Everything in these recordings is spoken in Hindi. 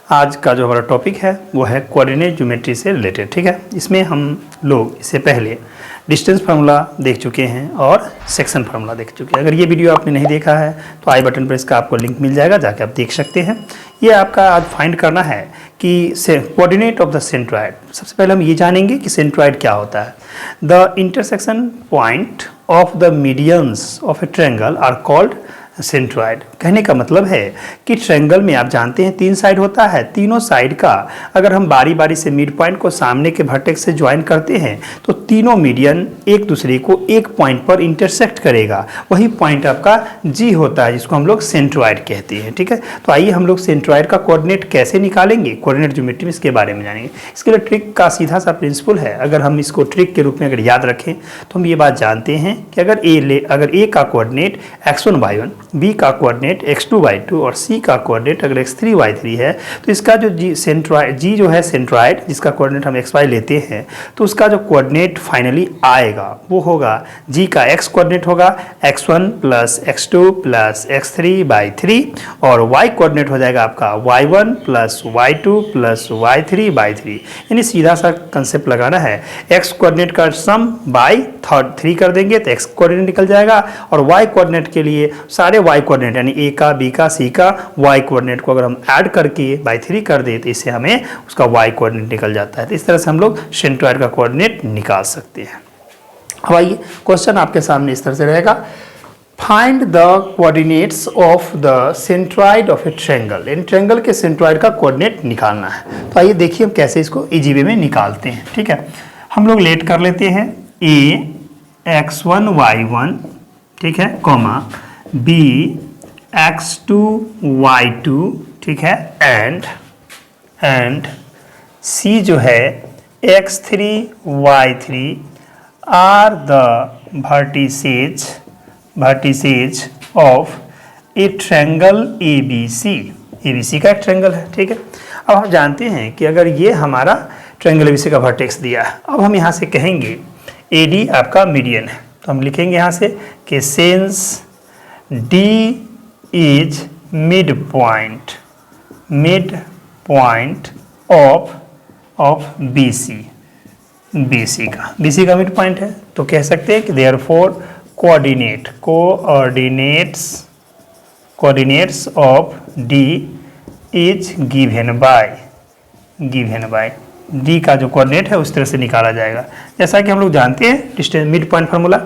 आज का जो हमारा टॉपिक है वो है कोऑर्डिनेट ज्योमेट्री से रिलेटेड। ठीक है, इसमें हम लोग इससे पहले डिस्टेंस फार्मूला देख चुके हैं और सेक्शन फार्मूला देख चुके हैं। अगर ये वीडियो आपने नहीं देखा है तो आई बटन पर इसका आपको लिंक मिल जाएगा, जाके आप देख सकते हैं। ये आपका आज फाइंड करना है कि कोऑर्डिनेट ऑफ द सेंट्रॉइड। सबसे पहले हम ये जानेंगे कि सेंट्रॉइड क्या होता है। The intersection point of the medians of a triangle are called centroid. कहने का मतलब है कि ट्रायंगल में आप जानते हैं 3 साइड होता है। तीनों साइड का अगर हम बारी बारी से मिड पॉइंट को सामने के वर्टेक्स से ज्वाइन करते हैं तो तीनों मीडियन एक दूसरे को एक पॉइंट पर इंटरसेक्ट करेगा। वही पॉइंट आपका जी होता है, जिसको हम लोग सेंट्रॉइड कहते हैं। ठीक है, तो आइए हम लोग सेंट्रॉइड का कोऑर्डिनेट कैसे निकालेंगे, कोऑर्डिनेट ज्योमेट्री में इसके बारे में जानेंगे। इसके लिए ट्रिक का सीधा सा प्रिंसिपल है। अगर हम इसको ट्रिक के रूप में अगर याद रखें तो हम ये बात जानते हैं कि अगर ए का कोऑर्डिनेट x1 y1, b का कोऑर्डिनेट x2 y2 और c का कोऑर्डिनेट अगर x3 y3 है तो इसका जो जी जो है सेंट्रॉइड, जिसका कोऑर्डिनेट हम xy लेते हैं, तो उसका जो कोऑर्डिनेट फाइनली आएगा वो होगा g का x कोऑर्डिनेट होगा x1 plus x2 plus x3/3 और y कोऑर्डिनेट हो जाएगा आपका y1 plus y2 plus y3/3। यानी सीधा सा कंसेप्ट लगाना है, x कोऑर्डिनेट का सम बाय 3 कर देंगे तो x कोऑर्डिनेट निकल जाएगा और y कोऑर्डिनेट के लिए सारे y कोऑर्डिनेट यानी a का b का c का y कोऑर्डिनेट को अगर हम ऐड करके बाय 3 कर दें तो इससे हमें उसका y कोऑर्डिनेट निकल जाता है। तो इस तरह से हम लोग सेंट्रॉइड का कोऑर्डिनेट निकाल सकते हैं। अब आइए क्वेश्चन आपके सामने इस तरह से रहेगा, find the coordinates of the centroid of a triangle. In triangle के सेंट्रॉइड का कोऑर्डिनेट निकालना है। तो आइए देखिए हम कैसे इसको इजी वे में निकालते हैं। ठीक है, हम लोग लेट कर लेते हैं a x1 y1, ठीक है, कॉमा b x2 y2, ठीक है, एंड c जो है x3 y3 are the vertices of a triangle ABC। ABC का एक ट्रायंगल है। ठीक है, अब हम जानते हैं कि अगर ये हमारा ट्रायंगल ABC का वर्टेक्स दिया है, अब हम यहाँ से कहेंगे AD आपका मीडियन है, तो हम लिखेंगे यहाँ से कि since D is mid point of BC का मिड पॉइंट है, तो कह सकते हैं कि therefore coordinates of D is given by D का जो कोऑर्डिनेट है उस तरह से निकाला जाएगा। जैसा कि हम लोग जानते हैं डिस्टेंस मिड पॉइंट फार्मूला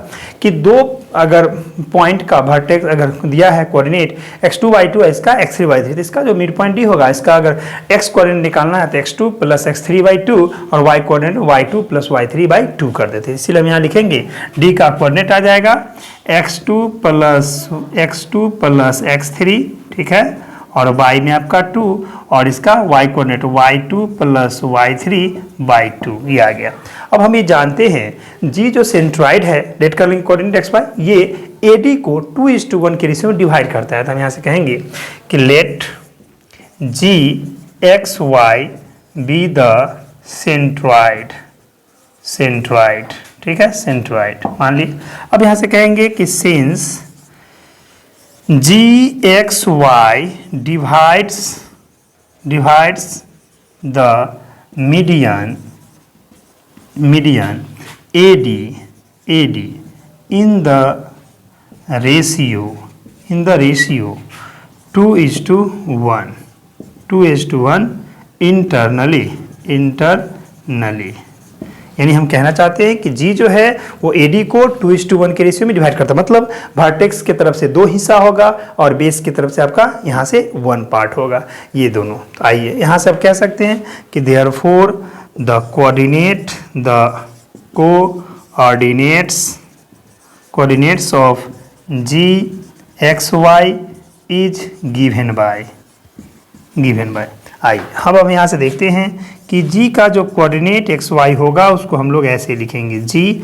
कि दो अगर पॉइंट का वर्टेक्स अगर दिया है कोऑर्डिनेट x2 y2 है, इसका x3 y3, तो इसका जो मिड पॉइंट D होगा, इसका अगर x कोऑर्डिनेट निकालना है तो x2 प्लस x3/2 और y coordinate y2 plus y3/2 कर देते हैं। इसीलिए हम यहाँ लिखेंगे D का कोऑर्डिनेट आ जाएगा x2 प्लस x3, ठीक है, और y में आपका 2 और इसका y coordinate y2 plus y3/2, ये आ गया। अब हम ये जानते हैं G जो सेंट्रॉइड है, लेट कर लेंगे कोऑर्डिनेट xy, ये AD को 2:1 के रेशियो में डिवाइड करता है। तो हम यहाँ से कहेंगे कि let GXY be the centroid, ठीक है, सेंट्रॉइड मान ली। अब यहाँ से कहेंगे कि since GXY divides the median AD in the ratio 2:1 internally। यानी हम कहना चाहते हैं कि G जो है वो AD को 2:1 के रेशियो में डिवाइड करता है, मतलब वर्टेक्स की तरफ से 2 हिस्सा होगा और बेस की तरफ से आपका यहाँ से 1 पार्ट होगा, ये दोनों। तो आइए यहाँ से आप कह सकते हैं कि therefore the coordinates of GXY is given by. आइए अब हम यहाँ से देखते हैं कि G का जो कोऑर्डिनेट XY होगा उसको हम लोग ऐसे लिखेंगे। G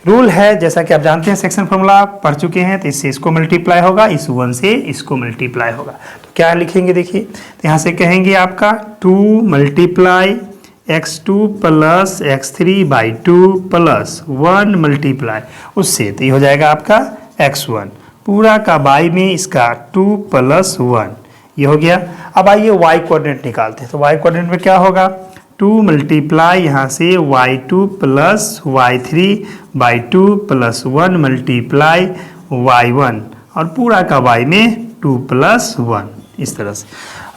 रूल है, जैसा कि आप जानते हैं, सेक्शन फॉर्मूला पढ़ चुके हैं, तो इससे इसको मल्टीप्लाई होगा, इस 1 से इसको मल्टीप्लाई होगा। तो क्या लिखेंगे देखिए, तो यहाँ से कहेंगे आपका 2 multiply x2 plus x3/2 plus 1 multiply उससे, तो ये हो जाएगा आपका x1 पूरा का बाई में इसका 2 + 1, ये हो गया। अब आइए वाई कोऑर्डिनेट निकालते हैं। तो वाई कोऑर्डिनेट में क्या होगा, 2 मल्टीप्लाई यहाँ से y2 plus y3 by 2 plus 1 multiply y1 और पूरा का y में 2 प्लस 1, इस तरह से।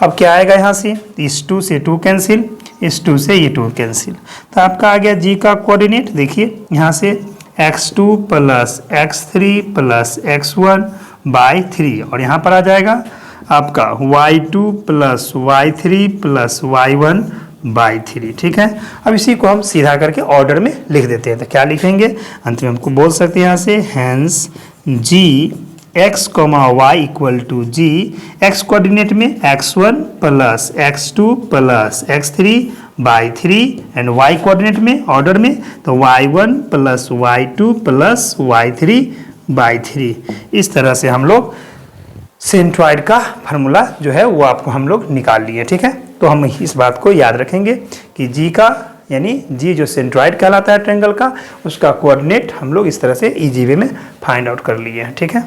अब क्या आएगा यहाँ से, इस 2 से 2 कैंसिल, इस 2 से ये 2 कैंसिल, तो आपका आ गया जी का कोऑर्डिनेट। देखिए यहाँ से x2 plus x3 plus x1 by 3 और यहाँ पर आ जाएगा आपका y2 plus y3 plus y1 by 3, ठीक है। अब इसी को हम सीधा करके ऑर्डर में लिख देते हैं। तो क्या लिखेंगे, अंत में हमको बोल सकते हैं यहाँ से hence G x comma y equal to G, x coordinate में x1 plus x2 plus x3 by 3 and y coordinate में ऑर्डर में तो y1 plus y2 plus y3 by 3। इस तरह से हम लोग सेंट्रॉइड का फार्मूला जो है वो आपको हम लोग निकाल लिए, ठीक है। तो हम इस बात को याद रखेंगे कि जी का यानी जी जो सेंट्रॉइड कहलाता है ट्रायंगल का, उसका कोऑर्डिनेट हम लोग इस तरह से इजी वे में फाइंड आउट कर लिए हैं, ठीक है।